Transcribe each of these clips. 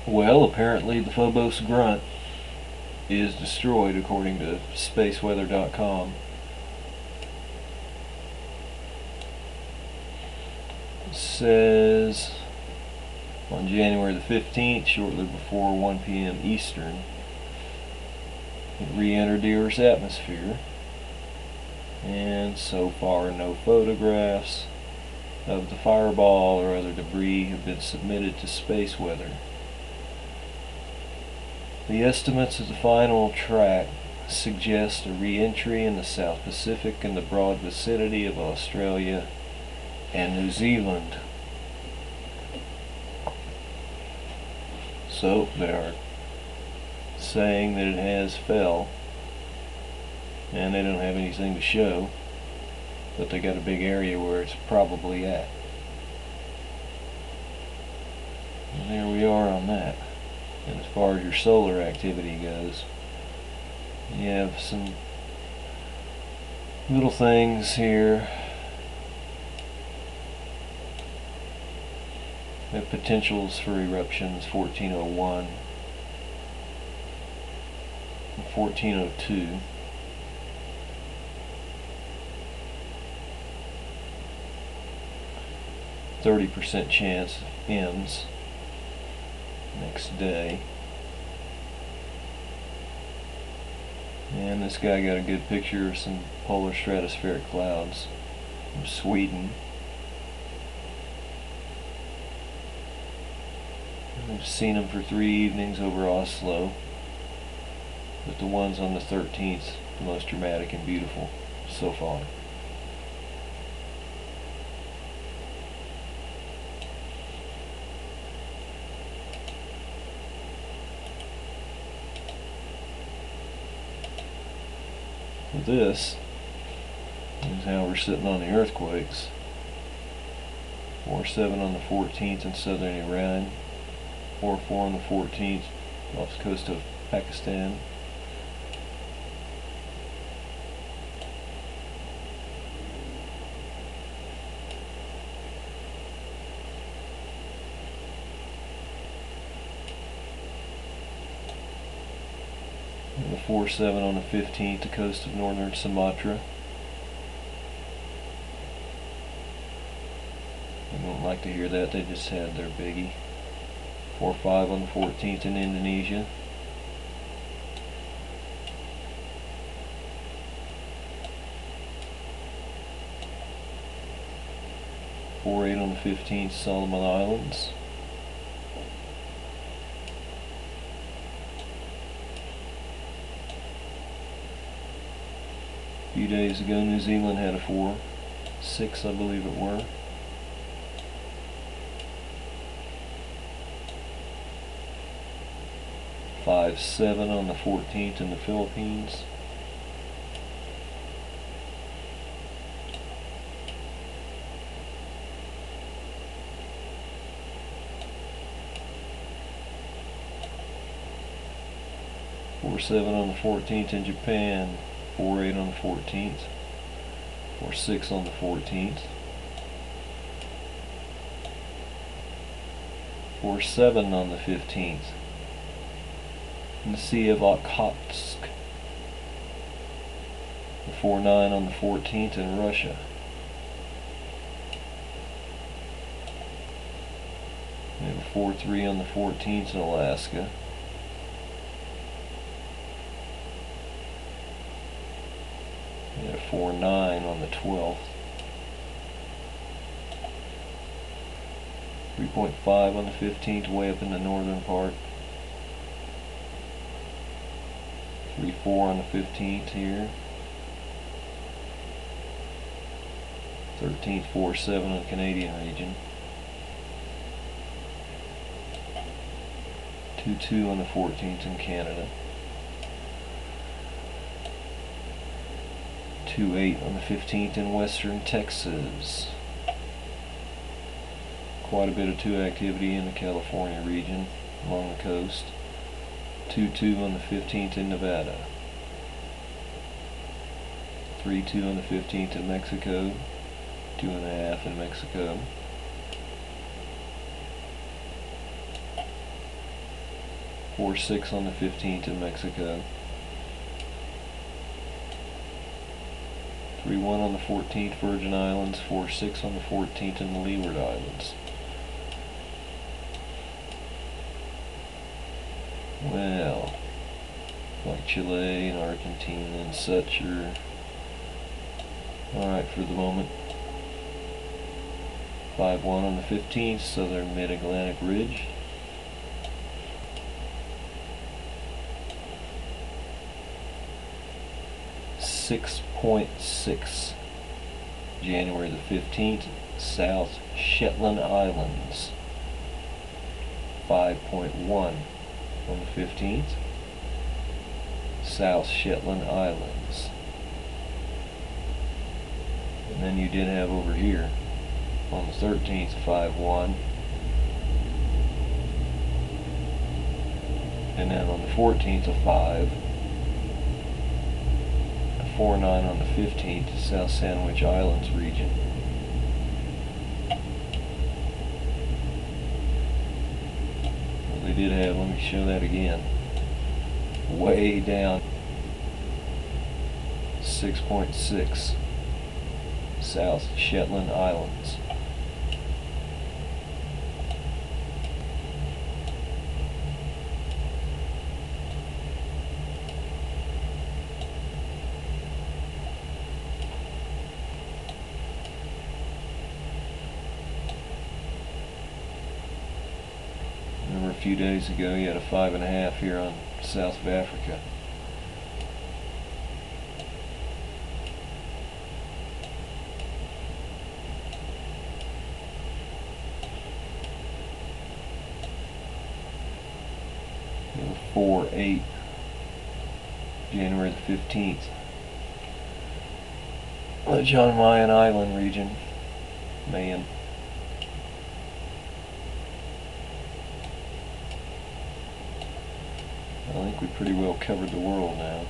Well, apparently the Phobos grunt is destroyed according to spaceweather.com. It says on January the 15th, shortly before 1 p.m. Eastern, it re-entered the Earth's atmosphere, and so far no photographs of the fireball or other debris have been submitted to space weather. The estimates of the final track suggest a re-entry in the South Pacific in the broad vicinity of Australia and New Zealand. So they are saying that it has fell, and they don't have anything to show, but they got a big area where it's probably at. And there we are on that. And as far as your solar activity goes, you have some little things here. We have potentials for eruptions 1401 and 1402. %30 chance ends next day. And this guy got a good picture of some polar stratospheric clouds from Sweden. I've seen them for 3 evenings over Oslo, but the ones on the 13th, the most dramatic and beautiful so far. This is how we're sitting on the earthquakes. 4-7 on the 14th in southern Iran, 4-4 on the 14th off the coast of Pakistan. And the 4-7 on the 15th, the coast of northern Sumatra. They don't like to hear that, they just had their biggie. 4-5 on the 14th in Indonesia. (4-8) on the 15th, Solomon Islands. A few days ago, New Zealand had a 4-6, I believe it were. (5-7) on the 14th in the Philippines. (4-7) on the 14th in Japan. 4-8 on the 14th. 4-6 on the 14th. 4-7 on the 15th. In the Sea of Okhotsk. 4-9 on the 14th in Russia. We have a 4-3 on the 14th in Alaska. We had a 4-9 on the 12th. 3.5 on the 15th, way up in the northern part. 3-4 on the 15th here. 13th, 4-7 on the Canadian region. 2-2 on the 14th in Canada. 2-8 on the 15th in western Texas. Quite a bit of 2 activity in the California region along the coast. 2-2 on the 15th in Nevada. 3-2 on the 15th in Mexico. 2.5 in Mexico. 4-6 on the 15th in Mexico. 3-1 on the 14th, Virgin Islands. 4-6 on the 14th in the Leeward Islands. Well, like Chile and Argentina and such are alright for the moment. 5-1 on the 15th, Southern Mid-Atlantic Ridge. .6, January the 15th, South Shetland Islands. 5.1 on the 15th, South Shetland Islands. And then you did have over here on the 13th 5-1, and then on the 14th a 5, a 4-9 on the 15th, South Sandwich Islands region. Well, they did have, let me show that again, way down 6.6, South Shetland Islands. Remember a few days ago you had a 5.5 here on south of Africa. You have a 4-8, January the 15th. The John Mayan Island region, Mayan. I think we pretty well covered the world now.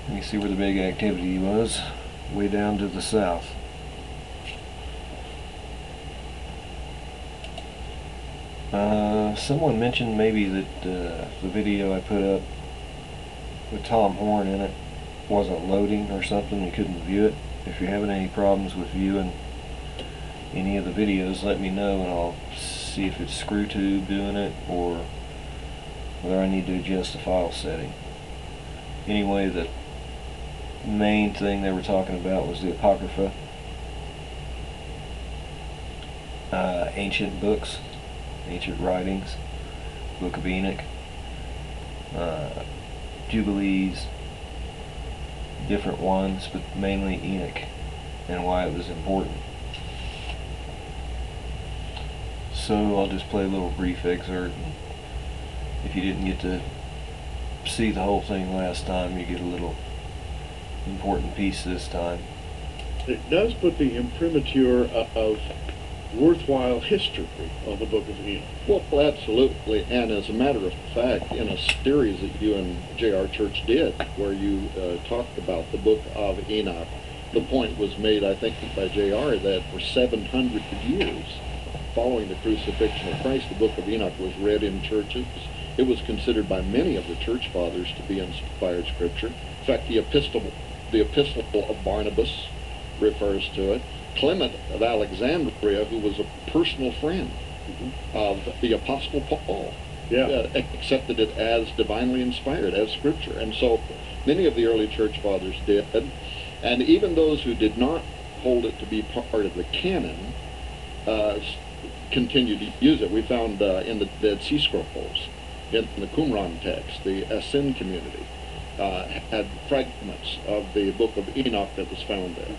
Let me see where the big activity was, way down to the south. Someone mentioned maybe that the video I put up with Tom Horn in it wasn't loading or something, you couldn't view it. If you're having any problems with viewing any of the videos, let me know and I'll see if it's ScrewTube doing it or whether I need to adjust the file setting. Anyway, the main thing they were talking about was the Apocrypha, ancient books, ancient writings, Book of Enoch, Jubilees, different ones, but mainly Enoch, and why it was important. So I'll just play a little brief excerpt. If you didn't get to see the whole thing last time, you get a little important piece this time. It does put the imprimatur of worthwhile history on the Book of Enoch. Well, absolutely, and as a matter of fact, in a series that you and J.R. Church did, where you talked about the Book of Enoch, the point was made, I think, by J.R. that for 700 years, following the crucifixion of Christ, the Book of Enoch was read in churches. It was considered by many of the church fathers to be inspired scripture. In fact, the epistle of Barnabas refers to it. Clement of Alexandria, who was a personal friend of the Apostle Paul, accepted it as divinely inspired, as scripture. And so many of the early church fathers did. And even those who did not hold it to be part of the canon continued to use it. We found in the Dead Sea Scrolls, in the Qumran text, the Essene community had fragments of the Book of Enoch that was found there.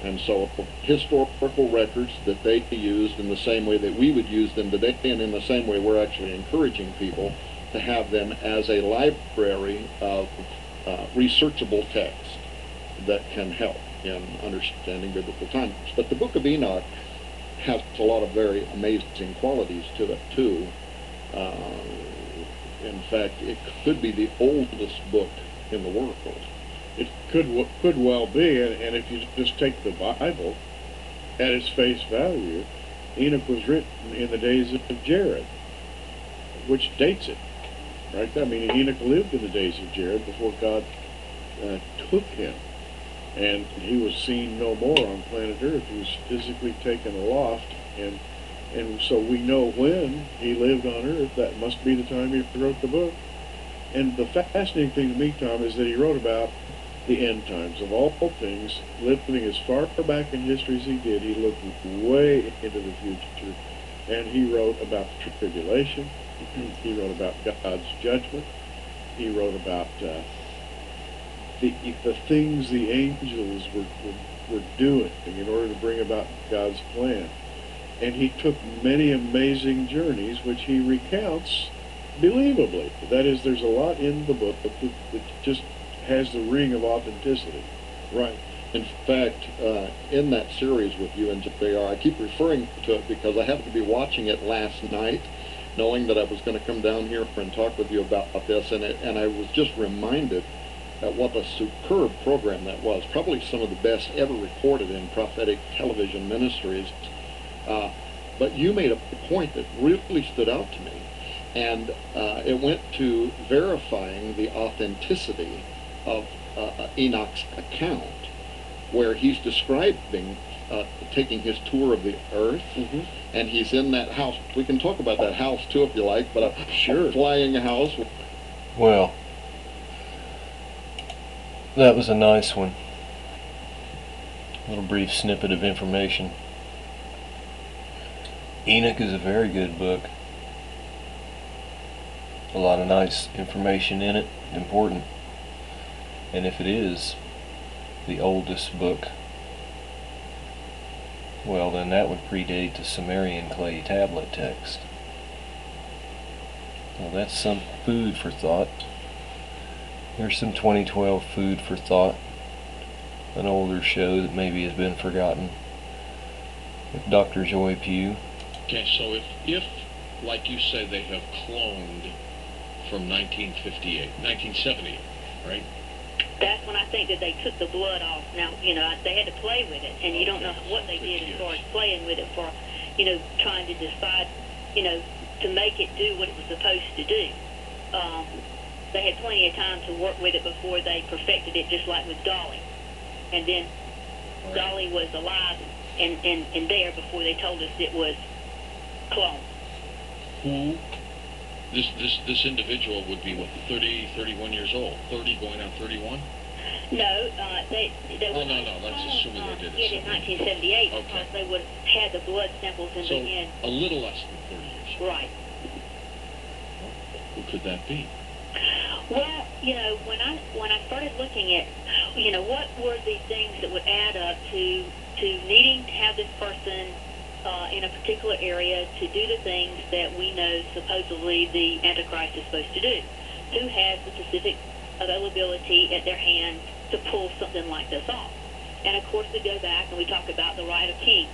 And so historical records that they used in the same way that we would use them today, and in the same way we're actually encouraging people to have them as a library of researchable text that can help in understanding biblical times. But the Book of Enoch has a lot of very amazing qualities to it too. In fact, it could be the oldest book in the world. It could well be, and if you just take the Bible at its face value, Enoch was written in the days of Jared, which dates it, right? I mean, Enoch lived in the days of Jared before God took him, and he was seen no more on planet Earth. He was physically taken aloft, and so we know when he lived on Earth. That must be the time he wrote the book. And the fascinating thing to me, Tom, is that he wrote about the end times. Of all things, living as far back in history as he did, he looked way into the future, and he wrote about the tribulation. He wrote about God's judgment. He wrote about the things the angels were doing in order to bring about God's plan. And he took many amazing journeys, which he recounts believably. That is, there's a lot in the book that just has the ring of authenticity. Right. In fact, in that series with you and JR, I keep referring to it because I happened to be watching it last night, knowing that I was going to come down here and talk with you about this, and I was just reminded at what a superb program that was. Probably some of the best ever recorded in prophetic television ministries. But you made a point that really stood out to me, and it went to verifying the authenticity of Enoch's account, where he's describing taking his tour of the earth, and he's in that house. We can talk about that house too if you like, but a flying house. Well, that was a nice one. A little brief snippet of information. Enoch is a very good book. A lot of nice information in it, important. And if it is the oldest book, well, then that would predate the Sumerian clay tablet text. Well, that's some food for thought. Here's some 2012 food for thought. An older show that maybe has been forgotten with Dr. Joy Pugh. Okay, so if, like you say, they have cloned from 1978, right? That's when I think that they took the blood off. Now, they had to play with it, and you don't know what they did as far as playing with it for, trying to decide, to make it do what it was supposed to do. They had plenty of time to work with it before they perfected it, just like with Dolly. And then Dolly was alive and there before they told us it was cloned. Who? This individual would be, what, 30, 31 years old? 30 going on 31? No, they Oh, no, that's assuming they did it. In 1978, Okay. because they would have had the blood samples in So, the end. a little less than 30 years. Right. Who could that be? Well, when I started looking at, what were the things that would add up to needing to have this person in a particular area to do the things that we know supposedly the Antichrist is supposed to do. Who has the specific availability at their hand to pull something like this off? And of course we go back and we talk about the right of kings.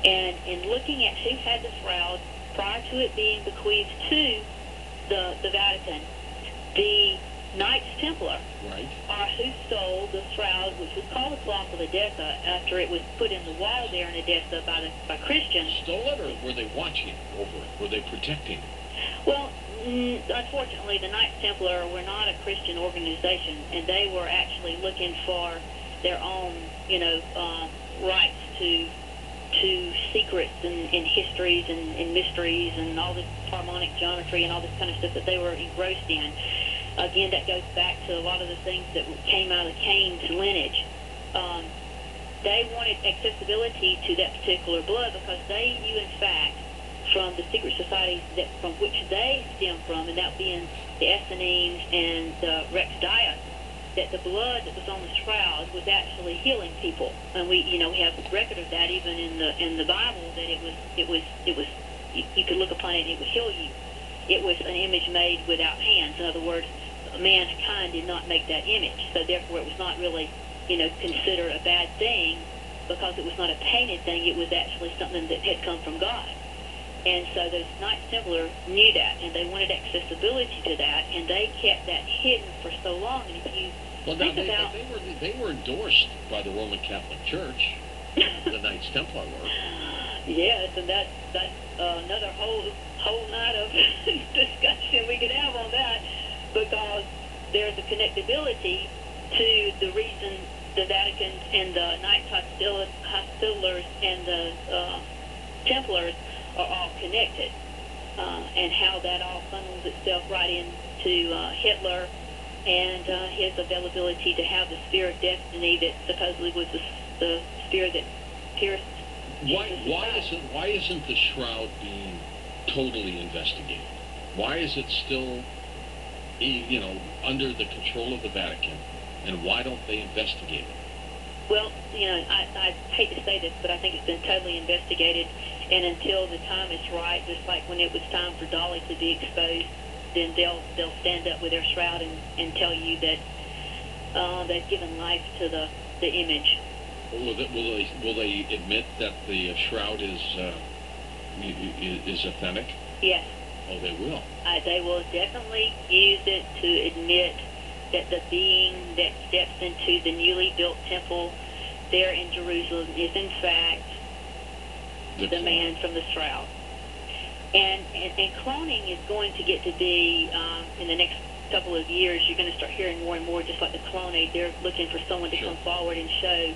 And in looking at who had the shroud prior to it being bequeathed to the Vatican, the Knights Templar Right. are who stole the shroud, which was called the cloth of Edessa, after it was put in the wall there in Edessa by Christians. Stole it, or were they watching over it? Were they protecting it? Well, unfortunately, the Knights Templar were not a Christian organization, and they were actually looking for their own, rights to secrets and histories and mysteries and all this harmonic geometry and all this kind of stuff that they were engrossed in. Again, that goes back to a lot of the things that came out of Cain's lineage. They wanted accessibility to that particular blood because they knew, in fact, from the secret societies from which they stem from, and that being the Essenes and the Rex Dias, that the blood that was on the shroud was actually healing people. And we have record of that even in the Bible, that it was you could look upon it and it would heal you. It was an image made without hands. In other words, mankind did not make that image, so therefore it was not really, considered a bad thing because it was not a painted thing. It was actually something that had come from God. And so those Knights Templar knew that, and they wanted accessibility to that, and they kept that hidden for so long. And if you think about, they were endorsed by the Roman Catholic Church. The Knights Templar were. Yes, and that's another whole night of discussion we could have on that, because there's a connectability to the reason the Vatican and the Knights Hospitallers and the Templars are all connected, and how that all funnels itself right into Hitler and his availability to have the spear of destiny that supposedly was the spear that pierced Jesus' side. Why isn't the shroud being totally investigated? Why is it still, under the control of the Vatican, and why don't they investigate it? Well, I hate to say this, but I think it's been totally investigated, and until the time is right, just like when it was time for Dolly to be exposed, then they'll stand up with their shroud and tell you that they've given life to the image. Will they admit that the shroud is authentic? Yes. Oh, they will. They will definitely use it to admit that the being that steps into the newly built temple there in Jerusalem is in fact the man from the shroud. And cloning is going to get to be, in the next couple of years, you're going to start hearing more and more, just like the clonade. They're looking for someone to come forward and show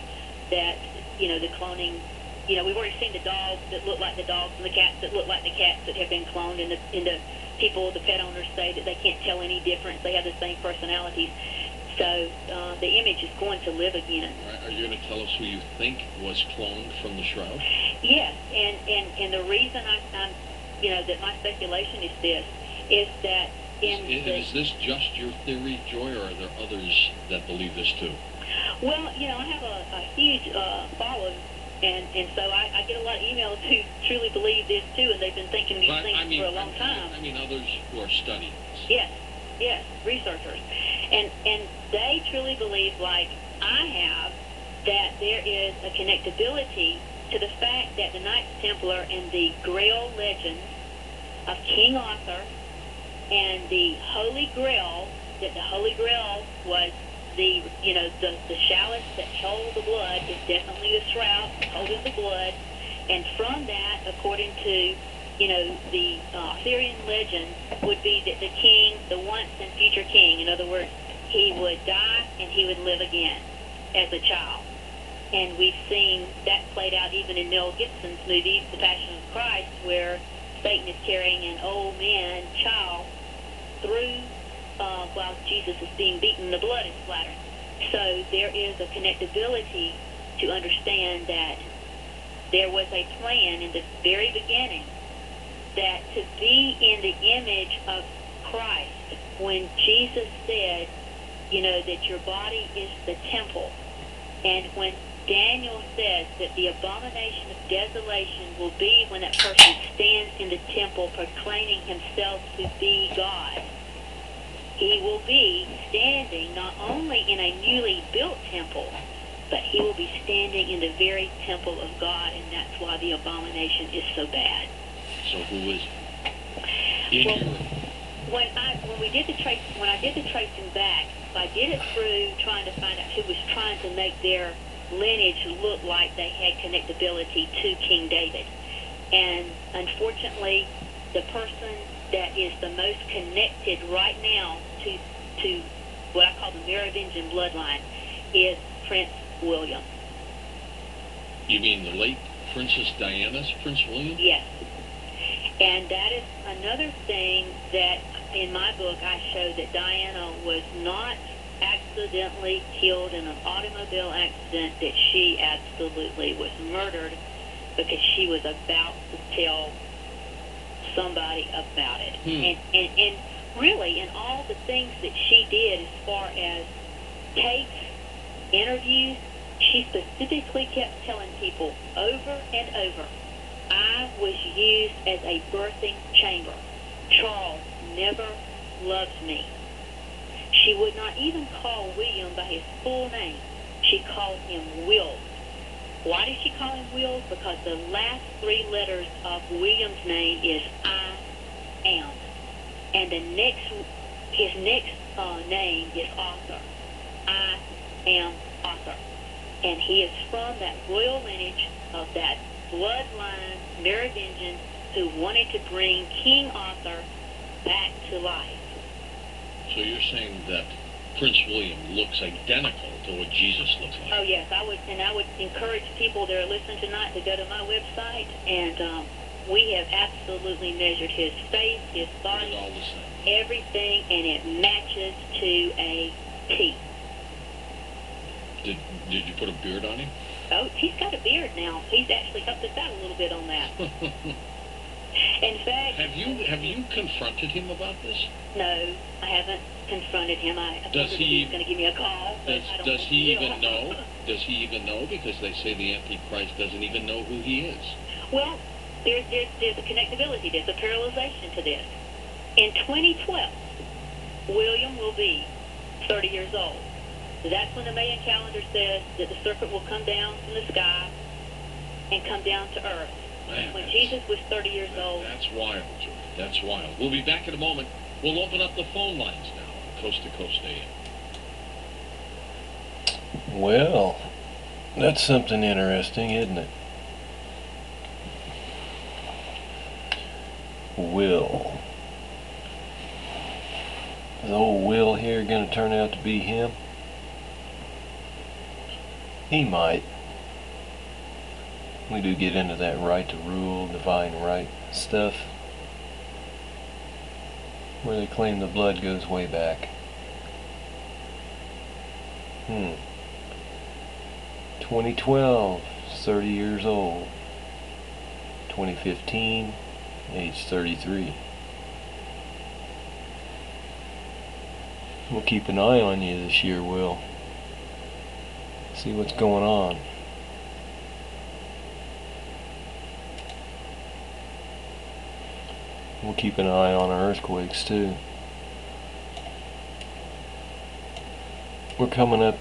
that, the cloning, we've already seen the dogs that look like the dogs and the cats that look like the cats that have been cloned, and the people, the pet owners say that they can't tell any difference. They have the same personalities. So the image is going to live again. Are you going to tell us who you think was cloned from the shroud? Yes, and the reason I'm that my speculation is this, is that is this just your theory, Joy, or are there others that believe this too? Well, I have a huge following, and so I get a lot of emails who truly believe this too, and they've been thinking these things for a long time. I mean others who are studying this. Yes, researchers. And they truly believe, like I have, that there is a connectability to the fact that the Knights Templar and the Grail legends of King Arthur and the Holy Grail, that the Holy Grail was the chalice that held the blood, is definitely the shroud holding the blood. And from that, according to the Arthurian legend, would be that the king, the once and future king, in other words, he would die and he would live again as a child. And we've seen that played out even in Mel Gibson's movies, The Passion of Christ, where Satan is carrying an old man child through while Jesus is being beaten, the blood is splattering. So there is a connectability to understand that there was a plan in the very beginning that to be in the image of Christ, when Jesus said, that your body is the temple, and when Daniel says that the abomination of desolation will be when that person stands in the temple proclaiming himself to be God. He will be standing not only in a newly built temple, but he will be standing in the very temple of God, and that's why the abomination is so bad. So who is it? When I did the tracing back, I did it through trying to find out who was trying to make their lineage look like they had connectability to King David. And unfortunately, the person that is the most connected right now to what I call the Merovingian bloodline is Prince William. You mean the late Princess Diana's Prince William? Yes. And that is another thing that in my book I show that Diana was not accidentally killed in an automobile accident, that she absolutely was murdered because she was about to tell somebody about it. And really, in all the things that she did as far as tapes, interviews, she specifically kept telling people over and over, I was used as a birthing chamber. Charles never loved me. She would not even call William by his full name. She called him Will. Why did she call him Will? Because the last three letters of William's name is I am. And his next name is Arthur. I am Arthur. And he is from that royal lineage of that bloodline Merovingians who wanted to bring King Arthur back to life. So you're saying that Prince William looks identical to what Jesus looks like? Oh yes, I would encourage people that are listening tonight to go to my website, and we have absolutely measured his face, his It's body, all the same. everything, and it matches to a T. Did you put a beard on him? Oh, he's got a beard now. He's actually helped us out a little bit on that. In fact, Have you confronted him about this? no, I haven't confronted him. I Does told him he- he's going to give me a call. But I don't Does think he will. even know? Does he even know? Because they say the Antichrist doesn't even know who he is. Well, there's a connectability, there's a parallelization to this. In 2012, William will be 30 years old. That's when the Mayan calendar says that the serpent will come down from the sky and come down to earth. Man, When that's- Jesus was 30 years old. That's wild, Joe. That's wild. We'll be back in a moment. We'll open up the phone lines now on Coast to Coast AM. Well, that's something interesting, isn't it? Will. Is old Will here going to turn out to be him? He might. We do get into that right to rule, divine right stuff, where they claim the blood goes way back. 2012, 30 years old. 2015, age 33. We'll keep an eye on you this year, Will. See what's going on. We'll keep an eye on our earthquakes too. We're coming up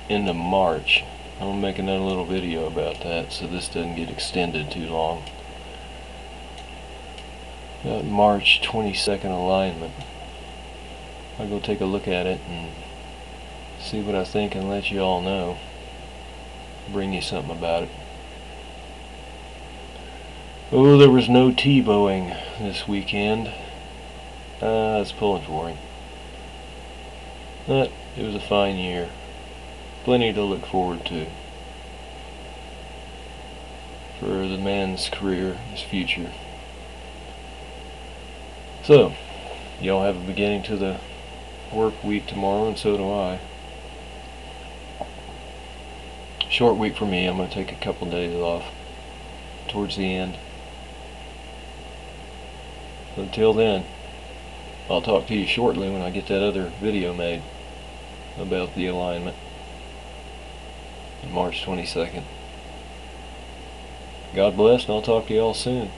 into March. I'm going to make another little video about that so this doesn't get extended too long. Got March 22nd alignment. I'll go take a look at it and see what I think and let you all know. Bring you something about it. Oh, there was no Tebowing this weekend. I was pulling for him. But it was a fine year. Plenty to look forward to for the man's career, his future. So, y'all have a beginning to the work week tomorrow, and so do I. Short week for me. I'm going to take a couple days off towards the end. Until then, I'll talk to you shortly when I get that other video made about the alignment on March 22nd. God bless, and I'll talk to you all soon.